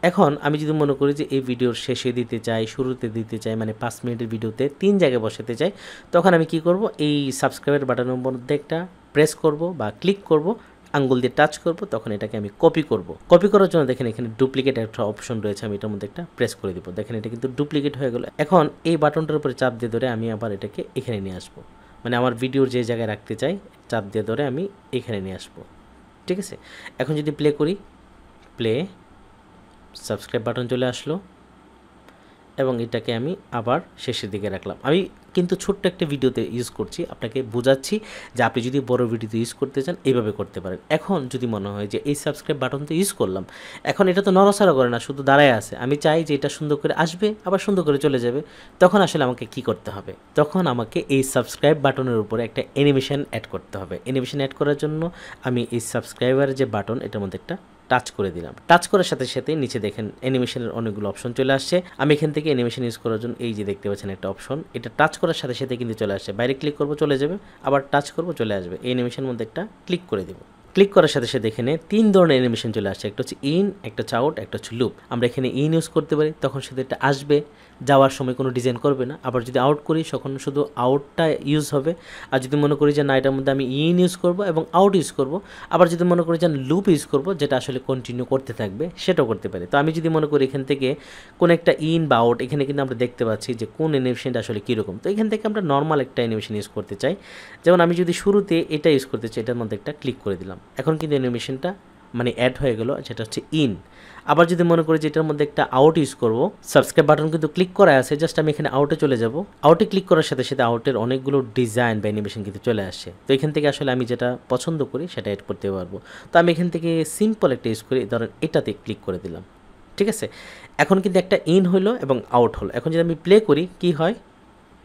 এখন আমি যদি মনে করি যে এই ভিডিওর শেষে দিতে চাই, শুরুতে দিতে চাই, মানে 5 মিনিটের ভিডিওতে 3 জায়গায় বসাতে চাই, তখন আমি কি করব, এই সাবস্ক্রাইবের বাটনের মধ্যে একটা প্রেস করব বা ক্লিক করব, আঙ্গুল দিয়ে টাচ করব, তখন এটাকে আমি কপি করব। কপি করার জন্য দেখেন এখানে ডুপ্লিকেট একটা অপশন রয়েছে, আমি এটার মধ্যে একটা প্রেস করে দিব, দেখেন এটা কিন্তু ডুপ্লিকেট হয়ে গেল। এখন এই বাটনটার উপরে চাপ দিয়ে ধরে আমি আবার এটাকে এখানে নিয়ে আসবো, মানে আমার ভিডিওর যে জায়গায় রাখতে চাই চাপ দিয়ে ধরে আমি এখানে নিয়ে আসবো, ঠিক আছে? এখন যদি প্লে করি, প্লে, সাবস্ক্রাইব বাটন চলে আসলো এবং এটাকে আমি আবার শেষের দিকে রাখলাম। আমি কিন্তু ছোট্ট একটা ভিডিওতে ইউজ করছি, আপনাকে বোঝাচ্ছি যে আপনি যদি বড় ভিডিওতে ইউজ করতে চান এইভাবে করতে পারেন। এখন যদি মনে হয় যে এই সাবস্ক্রাইব বাটন তো ইউজ করলাম, এখন এটা তো নড়াচড়া করে না, শুধু দাঁড়ায় আছে, আমি চাই যে এটা সুন্দর করে আসবে আবার সুন্দর করে চলে যাবে, তখন আসলে আমাকে কি করতে হবে, তখন আমাকে এই সাবস্ক্রাইব বাটনের উপরে একটা অ্যানিমেশন অ্যাড করতে হবে। অ্যানিমেশন অ্যাড করার জন্য আমি এই সাবস্ক্রাইবারের যে বাটন এটার মধ্যে একটা টাচ করে দিলাম। টাচ করার সাথে সাথে নিচে দেখেন অ্যানিমেশনের অনেকগুলো অপশন চলে আসছে। আমি এখান থেকে অ্যানিমেশন ইউজ করার জন্য এই যে দেখতে পাচ্ছেন একটা অপশন, এটা টাচ করার সাথে সাথে কিন্তু চলে আসছে। বাইরে ক্লিক করব চলে যাবে, আবার টাচ করব চলে আসবে। এই অ্যানিমেশনের মধ্যে একটা ক্লিক করে দেব। ক্লিক করার সাথে সাথে এখানে 3 ধরনের অ্যানিমেশন চলে আসছে, একটা হচ্ছে ইন, একটা হচ্ছে আউট, একটা হচ্ছে লুপ। আমরা এখানে ইন ইউজ করতে পারি, তখন শুধু এটা আসবে, যাওয়ার সময় কোনো ডিজাইন করবে না। আবার যদি আউট করি তখন শুধু আউটটা ইউজ হবে। আর যদি মনে করি যে না, এটার মধ্যে আমি ইন ইউজ করব এবং আউট ইউজ করব, আবার যদি মনে করি যে লুপ ইউজ করব যেটা আসলে কন্টিনিউ করতে থাকবে, সেটাও করতে পারি। তো আমি যদি মনে করি এখান থেকে কোন একটা ইন বা আউট, এখানে কিন্তু আমরা দেখতে পাচ্ছি যে কোন অ্যানিমেশনটা আসলে কীরকম। তো এখান থেকে আমরা নর্মাল একটা অ্যানিমেশন ইউজ করতে চাই, যেমন আমি যদি শুরুতে এটা ইউজ করতে চাই, এটার মধ্যে একটা ক্লিক করে দিলাম, এখন কিন্তু অ্যানিমেশনটা মানে অ্যাড হয়ে গেল, যেটা হচ্ছে ইন। আবার যদি মনে করি যে এটার মধ্যে একটা আউট ইউজ করব, সাবস্ক্রাইব বাটন কিন্তু ক্লিক করা আছে, জাস্ট আমি এখানে আউটে চলে যাব। আউটে ক্লিক করার সাথে সাথে আউটের অনেকগুলো ডিজাইন বা অ্যানিমেশন কিন্তু চলে আসে। তো এখান থেকে আসলে আমি যেটা পছন্দ করি সেটা অ্যাড করতে পারবো। তো আমি এখান থেকে সিম্পল একটা ইউজ করি, ধরেন এটাতে ক্লিক করে দিলাম। ঠিক আছে, এখন কিন্তু একটা ইন হলো এবং আউট হলো। এখন যদি আমি প্লে করি কি হয়,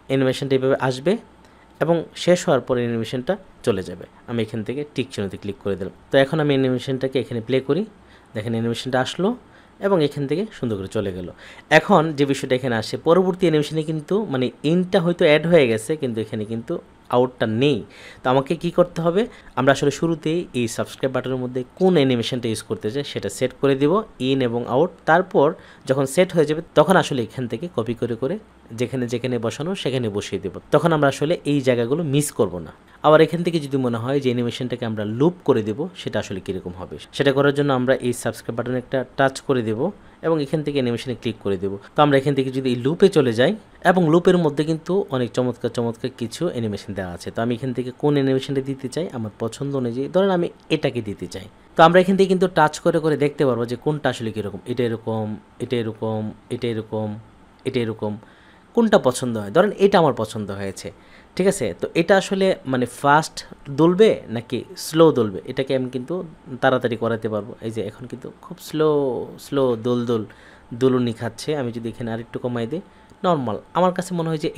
অ্যানিমেশনটা এইভাবে আসবে এবং শেষ হওয়ার পর অ্যানিমেশনটা চলে যাবে। আমি এখান থেকে টিক চিহ্নতে ক্লিক করে দিলাম। তো এখন আমি অ্যানিমেশনটাকে এখানে প্লে করি, দেখেন অ্যানিমেশনটা আসলো এবং এখান থেকে সুন্দর করে চলে গেল। এখন যে বিষয়টা এখানে আসে, পরবর্তী অ্যানিমেশনে কিন্তু মানে ইনটা হয়তো অ্যাড হয়ে গেছে, কিন্তু এখানে কিন্তু আউটটা নেই। তো আমাকে কি করতে হবে, আমরা আসলে শুরুতেই এই সাবস্ক্রাইব বাটনের মধ্যে কোন অ্যানিমেশনটা ইউজ করতে চাই সেটা সেট করে দিব, ইন এবং আউট। তারপর যখন সেট হয়ে যাবে তখন আসলে এখান থেকে কপি করে করে যেখানে যেখানে বসানো সেখানে বসিয়ে দেব। তখন আমরা আসলে এই জায়গাগুলো মিস করব না। আবার এখান থেকে যদি মনে হয় যে অ্যানিমেশনটাকে আমরা লুপ করে দেব, সেটা আসলে কীরকম হবে, সেটা করার জন্য আমরা এই সাবস্ক্রাইব বাটনে একটা টাচ করে দেব এবং এখান থেকে অ্যানিমেশনে ক্লিক করে দেব। তো আমরা এখান থেকে যদি এই লুপে চলে যাই, এবং লুপের মধ্যে কিন্তু অনেক চমৎকার চমৎকার কিছু অ্যানিমেশন দেওয়া আছে। তো আমি এখান থেকে কোন অ্যানিমেশনটা দিতে চাই আমার পছন্দ অনুযায়ী, ধরেন আমি এটাকে দিতে চাই। তো আমরা এখান থেকে কিন্তু টাচ করে করে দেখতে পারবো যে কোনটা আসলে কীরকম, এটা এরকম, এটা এরকম, এটা এরকম, এটা এরকম, কোনটা পছন্দ হয়। ধরেন এটা আমার পছন্দ হয়েছে, ঠিক আছে। তো এটা আসলে মানে ফাস্ট দুলবে নাকি স্লো দুলবে, এটাকে আমি কিন্তু তাড়াতাড়ি করাতে পারবো। এই যে এখন কিন্তু খুব স্লো স্লো দুলুনি খাচ্ছে। আমি যদি এখানে আরেকটু কমাই দিই, নর্মাল, আমার কাছে মনে হয় যে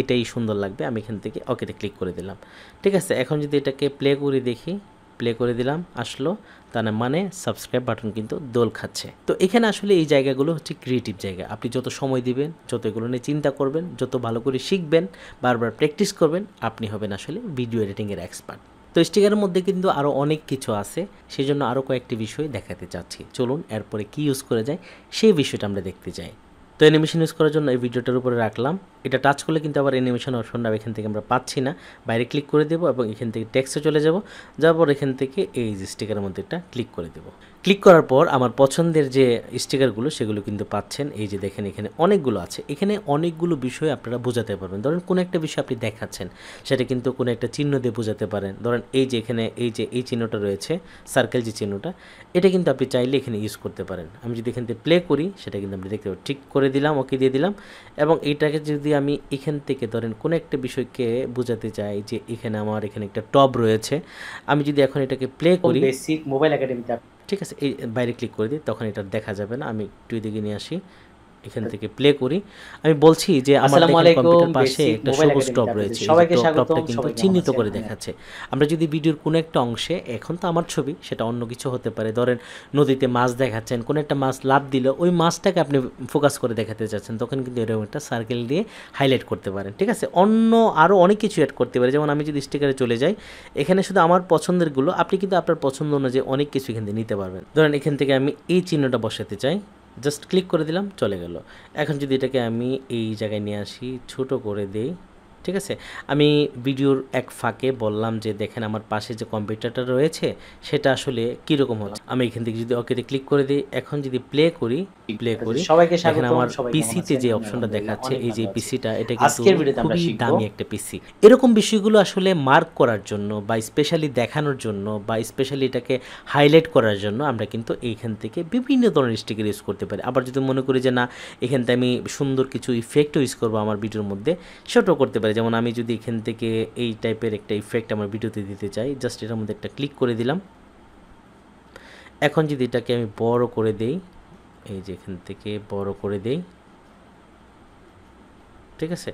এটাই সুন্দর লাগবে। আমি এখান থেকে ওকেতে ক্লিক করে দিলাম। ঠিক আছে, এখন যদি এটাকে প্লে করে দেখি, প্লে করে দিলাম, আসলো, তার মানে সাবস্ক্রাইব বাটন কিন্তু দোল খাচ্ছে। তো এখানে আসলে এই জায়গাগুলো হচ্ছে ক্রিয়েটিভ জায়গা। আপনি যত সময় দিবেন, যত এগুলো নিয়ে চিন্তা করবেন, যত ভালো করে শিখবেন, বারবার প্র্যাকটিস করবেন, আপনি হবেন আসলে ভিডিও এডিটিংয়ের এক্সপার্ট। তো স্টিকারের মধ্যে কিন্তু আরও অনেক কিছু আছে, সেই জন্য আরও কয়েকটি বিষয় দেখাতে চাচ্ছি। চলুন এরপরে কি ইউজ করে যায় সেই বিষয়টা আমরা দেখতে চাই। তো অ্যানিমেশন ইউজ করার জন্য এই ভিডিওটার উপরে রাখলাম। এটা টাচ করলে কিন্তু আবার অ্যানিমেশন অপশনটা এখান থেকে আমরা পাচ্ছি না, বাইরে ক্লিক করে দেবো এবং এখান থেকে টেক্সটে চলে যাব। যাওয়ার পর এখান থেকে এই যে স্টিকারের মধ্যে একটা ক্লিক করে দেবো। ক্লিক করার পর আমার পছন্দের যে স্টিকারগুলো সেগুলো কিন্তু পাচ্ছেন। এই যে দেখেন এখানে অনেকগুলো আছে, এখানে অনেকগুলো বিষয় আপনারা বোঝাতে পারবেন। ধরেন কোনো একটা বিষয় আপনি দেখাচ্ছেন, সেটা কিন্তু কোনো একটা চিহ্ন দিয়ে বোঝাতে পারেন। ধরেন এই যে এখানে এই চিহ্নটা রয়েছে, সার্কেল যে চিহ্নটা, এটা কিন্তু আপনি চাইলে এখানে ইউজ করতে পারেন। আমি যদি এখান থেকে প্লে করি সেটা কিন্তু আপনি দেখতে পাবেন। ঠিক করে দিলাম, ওকে দিয়ে দিলাম। এবং এটাকে যদি আমি এখান থেকে ধরেন কোনো একটা বিষয়কে বোঝাতে চাই যে এখানে আমার এখানে একটা টব রয়েছে, আমি যদি এখন এটাকে প্লে করি, বেসিক মোবাইল একাডেমিতে, ঠিক আছে, এই বাইরে ক্লিক করে দিই, তখন এটা দেখা যাবে না। আমি একটু এদিকে নিয়ে আসি, এখান থেকে প্লে করি। আমি বলছি যে আমার কম্পিউটার পাশে একটা সবুজ টপ রয়েছে, টপটা কিন্তু চিহ্নিত করে দেখাচ্ছে। আমরা যদি ভিডিওর কোনো একটা অংশে, এখন তো আমার ছবি, সেটা অন্য কিছু হতে পারে, ধরেন নদীতে মাছ দেখাচ্ছেন, কোনো একটা মাছ লাভ দিল, ওই মাছটাকে আপনি ফোকাস করে দেখাতে চাচ্ছেন, তখন কিন্তু এরকম একটা সার্কেল দিয়ে হাইলাইট করতে পারেন। ঠিক আছে, অন্য আরও অনেক কিছু অ্যাড করতে পারে। যেমন আমি যদি স্টিকারে চলে যাই, এখানে শুধু আমার পছন্দেরগুলো, আপনি কিন্তু আপনার পছন্দ অনুযায়ী অনেক কিছু এখান থেকে নিতে পারবেন। ধরেন এখান থেকে আমি এই চিহ্নটা বসাতে চাই, জাস্ট ক্লিক করে দিলাম, চলে গেল। এখন যদি এটাকে আমি এই জায়গায় নিয়ে আসি, ছোট করে দেই, ঠিক আছে। আমি ভিডিওর এক ফাঁকে বললাম যে দেখেন আমার পাশে যে কম্পিউটারটা রয়েছে সেটা আসলে কীরকম হচ্ছে। আমি এখান থেকে যদি ওকেতে ক্লিক করে দিই, এখন যদি প্লে করি, সবাইকে স্বাগত। দেখেন আমার পিসিতে যে অপশনটা দেখাচ্ছে, এই যে পিসিটা, এটা কিন্তু খুবই দামি একটা পিসি। এরকম বিষয়গুলো আসলে মার্ক করার জন্য বা স্পেশালি দেখানোর জন্য বা স্পেশালি এটাকে হাইলাইট করার জন্য আমরা কিন্তু এইখান থেকে বিভিন্ন ধরনের স্টিকার ইউজ করতে পারি। আবার যদি মনে করি যে না, এখান থেকে আমি সুন্দর কিছু ইফেক্টও ইউজ করবো আমার ভিডিওর মধ্যে, সেটাও করতে পারি। যেমন আমি যদি এখান থেকে এই টাইপের একটা ইফেক্ট আমার ভিডিওতে দিতে চাই, জাস্ট এটার মধ্যে একটা ক্লিক করে দিলাম। এখন যদি এটাকে আমি বড় করে দেই, এই যে এখান থেকে বড় করে দেই, ঠিক আছে।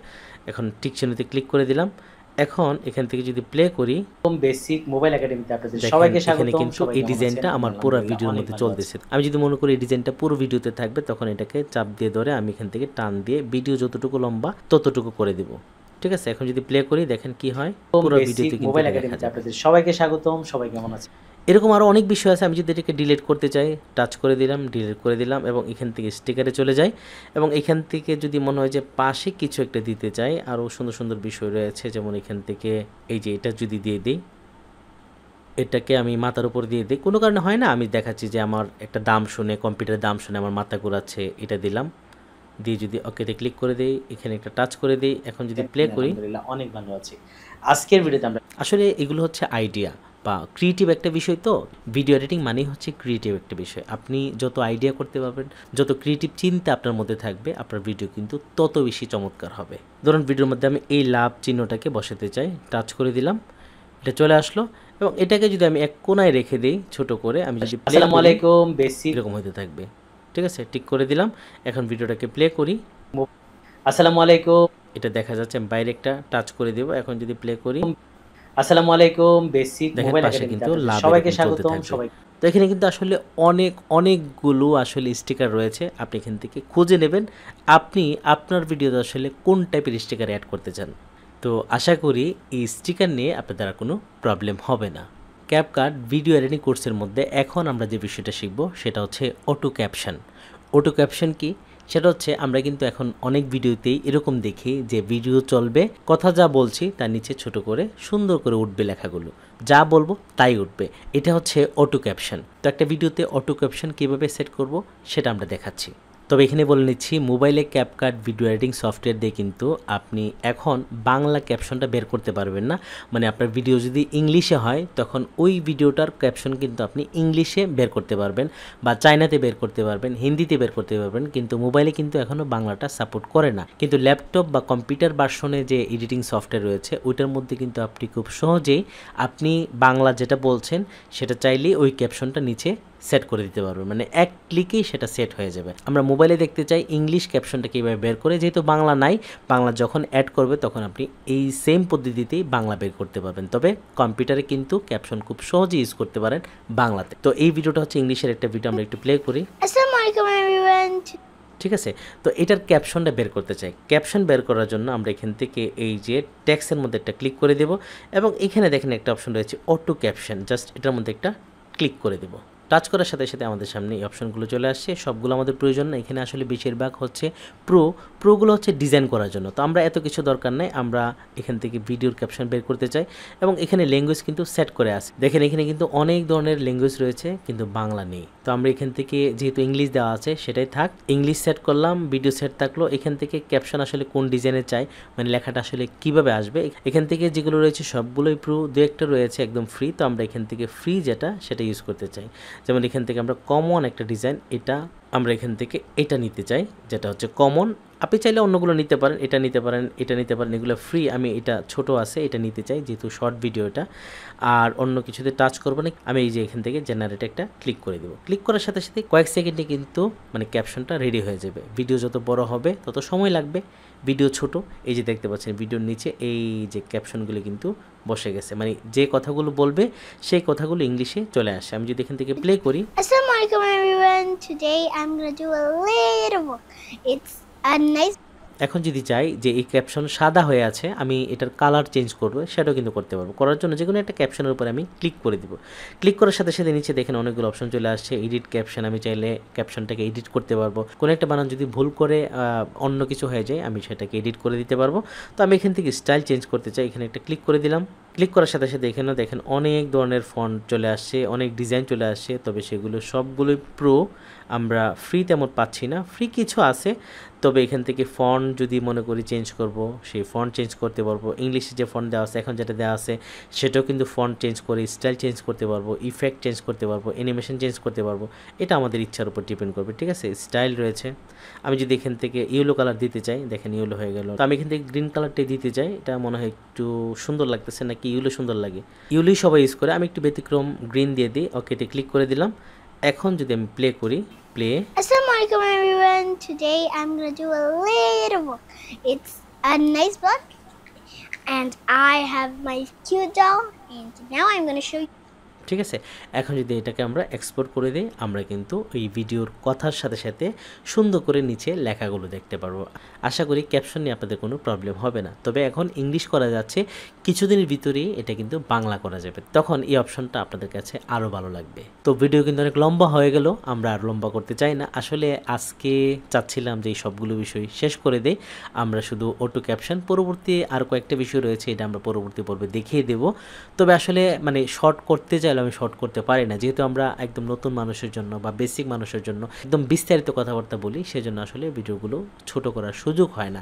এখন টিক চিহ্নতে ক্লিক করে দিলাম। এখন এখান থেকে যদি প্লে করি, বেসিক মোবাইল একাডেমিতে আপনাদের সবাইকে স্বাগত। এখানে কিন্তু এই ডিজাইনটা আমার পুরো ভিডিওর মধ্যে চলতেছে। আমি যদি মনে করি এই ডিজাইনটা পুরো ভিডিওতে থাকবে, তখন এটাকে চাপ দিয়ে ধরে আমি এখান থেকে টান দিয়ে ভিডিও যতটুকু লম্বা ততটুকু করে দিব। ঠিক আছে, এখন যদি প্লে করি দেখেন কি হয়, পুরো ভিডিওতে কিন্তু মোবাইল একাডেমিতে আপনাদের সবাইকে স্বাগতম। সবাই কেমন আছেন? এরকম আরও অনেক বিষয় আছে। আমি যদি এটাকে ডিলিট করতে চাই, টাচ করে দিলাম, ডিলিট করে দিলাম এবং এখান থেকে স্টিকারে চলে যাই। এবং এখান থেকে যদি মনে হয় যে পাশে কিছু একটা দিতে চাই, আরও সুন্দর সুন্দর বিষয় রয়েছে। যেমন এখান থেকে এই যে এটা যদি দিয়ে দিই, এটাকে আমি মাথার উপর দিয়ে দিই, কোনো কারণে হয় না, আমি দেখাচ্ছি যে আমার একটা দাম শুনে, কম্পিউটারের দাম শুনে আমার মাথা ঘোরাচ্ছে, এটা দিলাম, দিয়ে যদি ওকেতে ক্লিক করে দিই, এখানে একটা টাচ করে দিই। এখন যদি প্লে করি, অনেক ভালো আছে। আজকের ভিডিওতে আমরা আসলে এগুলো হচ্ছে আইডিয়া, বা ক্রিয়েটিভ একটা বিষয়। তো ভিডিও এডিটিং মানেই হচ্ছে ক্রিয়েটিভ একটা বিষয়। আপনি যত আইডিয়া করতে পারবেন, যত ক্রিয়েটিভ চিন্তা আপনার মধ্যে থাকবে, আপনার ভিডিও কিন্তু তত বেশি চমৎকার হবে। ধরুন ভিডিওর মধ্যে আমি এই লাভ চিহ্নটাকে বসাতে চাই, টাচ করে দিলাম, এটা চলে আসলো এবং এটাকে যদি আমি এক কোনায় রেখে দিই ছোট করে, আমি যদি আসসালামু আলাইকুম, বেসিক এরকম হতে থাকবে। ঠিক আছে, টিক করে দিলাম। এখন ভিডিওটাকে প্লে করি। আসসালামু আলাইকুম, এটা দেখা যাচ্ছে, আমি বাইরে একটা টাচ করে দেব। এখন যদি প্লে করি, আসসালামু আলাইকুম, বেসিক দেখেন মোবাইল পাশে একাডেমিতে কিন্তু লাভ সবাইকে এরকম চলতে স্বাগতম। থাকবে। সবাই তো এখানে কিন্তু আসলে অনেকগুলো আসলে স্টিকার রয়েছে। আপনি এখান থেকে খুঁজে নেবেন আপনি আপনার ভিডিওতে আসলে কোন টাইপের স্টিকার অ্যাড করতে চান। তো আশা করি এই স্টিকার নিয়ে আপনাদের আর কোনো প্রবলেম হবে না। ক্যাপকাট ভিডিও এডিটিং কোর্সের মধ্যে এখন আমরা যে বিষয়টা শিখব সেটা হচ্ছে অটো ক্যাপশন। অটো ক্যাপশন কি? সেটা হচ্ছে আমরা কিন্তু এখন অনেক ভিডিওতেই এরকম দেখি যে ভিডিও চলবে, কথা যা বলছি তার নিচে ছোট করে সুন্দর করে উঠবে লেখাগুলো, যা বলবো তাই উঠবে। এটা হচ্ছে অটো ক্যাপশন। তো একটা ভিডিওতে অটো ক্যাপশন কীভাবে সেট করব সেটা আমরা দেখাচ্ছি। তবে এখানে বলে নিচ্ছি, মোবাইলে ক্যাপকাট ভিডিও এডিটিং সফটওয়্যার দিয়ে কিন্তু আপনি এখন বাংলা ক্যাপশনটা বের করতে পারবেন না। মানে আপনার ভিডিও যদি ইংলিশে হয় তখন ওই ভিডিওটার ক্যাপশন কিন্তু আপনি ইংলিশে বের করতে পারবেন, বা চায়নাতে বের করতে পারবেন, হিন্দিতে বের করতে পারবেন, কিন্তু মোবাইলে কিন্তু এখনও বাংলাটা সাপোর্ট করে না। কিন্তু ল্যাপটপ বা কম্পিউটার ভার্সনে যে এডিটিং সফটওয়্যার রয়েছে ওইটার মধ্যে কিন্তু আপনি খুব সহজেই আপনি বাংলা যেটা বলছেন সেটা চাইলেই ওই ক্যাপশনটা নিচে সেট করে দিতে পারবেন। মানে এক ক্লিকেই সেটা সেট হয়ে যাবে। আমরা মোবাইলে দেখতে চাই ইংলিশ ক্যাপশনটা কীভাবে বের করে, যেহেতু বাংলা নাই, বাংলা যখন অ্যাড করবে তখন আপনি এই সেম পদ্ধতিতেই বাংলা বের করতে পারবেন। তবে কম্পিউটারে কিন্তু ক্যাপশন খুব সহজেই ইউজ করতে পারেন বাংলাতে। তো এই ভিডিওটা হচ্ছে ইংলিশের একটা ভিডিও, আমরা একটু প্লে করি। আসসালামু আলাইকুম এভরিওয়ান। ঠিক আছে, তো এটার ক্যাপশনটা বের করতে চাই। ক্যাপশন বের করার জন্য আমরা এখান থেকে এই যে টেক্সটের মধ্যে একটা ক্লিক করে দেব এবং এখানে দেখেন একটা অপশন রয়েছে অটো ক্যাপশন, জাস্ট এটার মধ্যে একটা ক্লিক করে দেব। টাচ করার সাথে সাথে আমাদের সামনে এই অপশনগুলো চলে আসছে। সবগুলো আমাদের প্রয়োজন না, এখানে আসলে বেশিরভাগ হচ্ছে প্রোগুলো হচ্ছে ডিজাইন করার জন্য। তো আমরা এত কিছু দরকার নেই, আমরা এখান থেকে ভিডিওর ক্যাপশন বের করতে চাই এবং এখানে ল্যাঙ্গুয়েজ কিন্তু সেট করে আছে। দেখেন এখানে কিন্তু অনেক ধরনের ল্যাঙ্গুয়েজ রয়েছে কিন্তু বাংলা নেই। তো আমরা এখান থেকে যেহেতু ইংলিশ দেওয়া আছে সেটাই থাক, ইংলিশ সেট করলাম, ভিডিও সেট থাকলো। এখান থেকে ক্যাপশন আসলে কোন ডিজাইনে চাই, মানে লেখাটা আসলে কিভাবে আসবে, এখান থেকে যেগুলো রয়েছে সবগুলোই দু একটা রয়েছে একদম ফ্রি। তো আমরা এখান থেকে ফ্রি যেটা সেটা ইউজ করতে চাই। যেমন এখান থেকে আমরা কমন একটা ডিজাইন, এটা আমরা এখান থেকে এটা নিতে চাই, যেটা হচ্ছে কমন। আপনি চাইলে অন্যগুলো নিতে পারেন, এটা নিতে পারেন, এটা নিতে পারেন, এগুলো ফ্রি। আমি এটা ছোট আছে এটা নিতে চাই যেহেতু শর্ট ভিডিও এটা। আর অন্য কিছুতে টাচ করবো না, আমি এই যে এখান থেকে জেনারেট একটা ক্লিক করে দেবো। ক্লিক করার সাথে সাথে কয়েক সেকেন্ডে কিন্তু মানে ক্যাপশনটা রেডি হয়ে যাবে। ভিডিও যত বড় হবে তত সময় লাগবে, ভিডিও ছোট এই যে দেখতে পাচ্ছেন ভিডিওর নিচে এই যে ক্যাপশনগুলো কিন্তু বসে গেছে, মানে যে কথাগুলো বলবে সেই কথাগুলো ইংলিশে চলে আসে। আমি যদি এখান থেকে প্লে করি, আসসালামু আলাইকুম everyone. Today I'm going to do a little book. It's a nice এখন যদি চাই যে এই ক্যাপশন সাদা হয়ে আছে, আমি এটার কালার চেঞ্জ করব, সেটাও কিন্তু করতে পারবো। করার জন্য যে কোনো একটা ক্যাপশনের উপরে আমি ক্লিক করে দিব। ক্লিক করার সাথে সাথে নিচে দেখেন অনেকগুলো অপশন চলে আসছে। এডিট ক্যাপশন, আমি চাইলে ক্যাপশনটাকে এডিট করতে পারবো। কোনো একটা বানান যদি ভুল করে অন্য কিছু হয়ে যায় আমি সেটাকে এডিট করে দিতে পারবো। তো আমি এখান থেকে স্টাইল চেঞ্জ করতে চাই, এখানে একটা ক্লিক করে দিলাম। ক্লিক করার সাথে সাথে এখানেও দেখেন অনেক ধরনের ফন্ট চলে আসছে, অনেক ডিজাইন চলে আসছে। তবে সেগুলো সবগুলোই প্রো, আমরা ফ্রি তেমন পাচ্ছি না। ফ্রি কিছু আছে, তবে এখান থেকে ফন্ট যদি মনে করি চেঞ্জ করব, সেই ফন্ট চেঞ্জ করতে পারবো। ইংলিশে যে ফন্ট দেওয়া আছে, এখন যেটা দেওয়া আছে সেটাও কিন্তু ফন্ট চেঞ্জ করে স্টাইল চেঞ্জ করতে পারবো, ইফেক্ট চেঞ্জ করতে পারবো, অ্যানিমেশন চেঞ্জ করতে পারবো। এটা আমাদের ইচ্ছার উপর ডিপেন্ড করবে। ঠিক আছে, স্টাইল রয়েছে। আমি যদি এখান থেকে ইয়েলো কালার দিতে চাই, দেখেন ইয়েলো হয়ে গেল। তো আমি এখান থেকে গ্রিন কালারটাই দিতে চাই, এটা মনে হয় একটু সুন্দর লাগতেছে, নাকি ইয়েলো সুন্দর লাগে? ইয়েলোই সবাই ইউজ করে, আমি একটু ব্যতিক্রম গ্রিন দিয়ে দিই। ওকে, এটা ক্লিক করে দিলাম। এখন যদি আমি প্লে করি, play. Assalamu alaikum everyone. Today I'm going to do a little book. It's a nice book and I have my cute doll and now I'm going to show you. ঠিক আছে, এখন যদি এটাকে আমরা এক্সপোর্ট করে দিই, আমরা কিন্তু এই ভিডিওর কথার সাথে সাথে সুন্দর করে নিচে লেখাগুলো দেখতে পারবো। আশা করি ক্যাপশন নিয়ে আপনাদের কোনো প্রবলেম হবে না। তবে এখন ইংলিশ করা যাচ্ছে, কিছুদিনের ভিতরেই এটা কিন্তু বাংলা করা যাবে, তখন এই অপশনটা আপনাদের কাছে আরও ভালো লাগবে। তো ভিডিও কিন্তু অনেক লম্বা হয়ে গেল, আমরা আর লম্বা করতে চাই না। আসলে আজকে চাচ্ছিলাম যে এই সবগুলো বিষয় শেষ করে দেই, আমরা শুধু অটো ক্যাপশন, পরবর্তী আর কয়েকটা বিষয় রয়েছে এটা আমরা পরবর্তী পর্বে দেখিয়ে দেব। তবে আসলে মানে শর্ট করতে চাইলে আমি শর্ট করতে পারি না, যেহেতু আমরা একদম নতুন মানুষের জন্য বা বেসিক মানুষের জন্য একদম বিস্তারিত কথাবার্তা বলি, সেজন্য আসলে ভিডিওগুলো ছোট করার সুযোগ হয় না।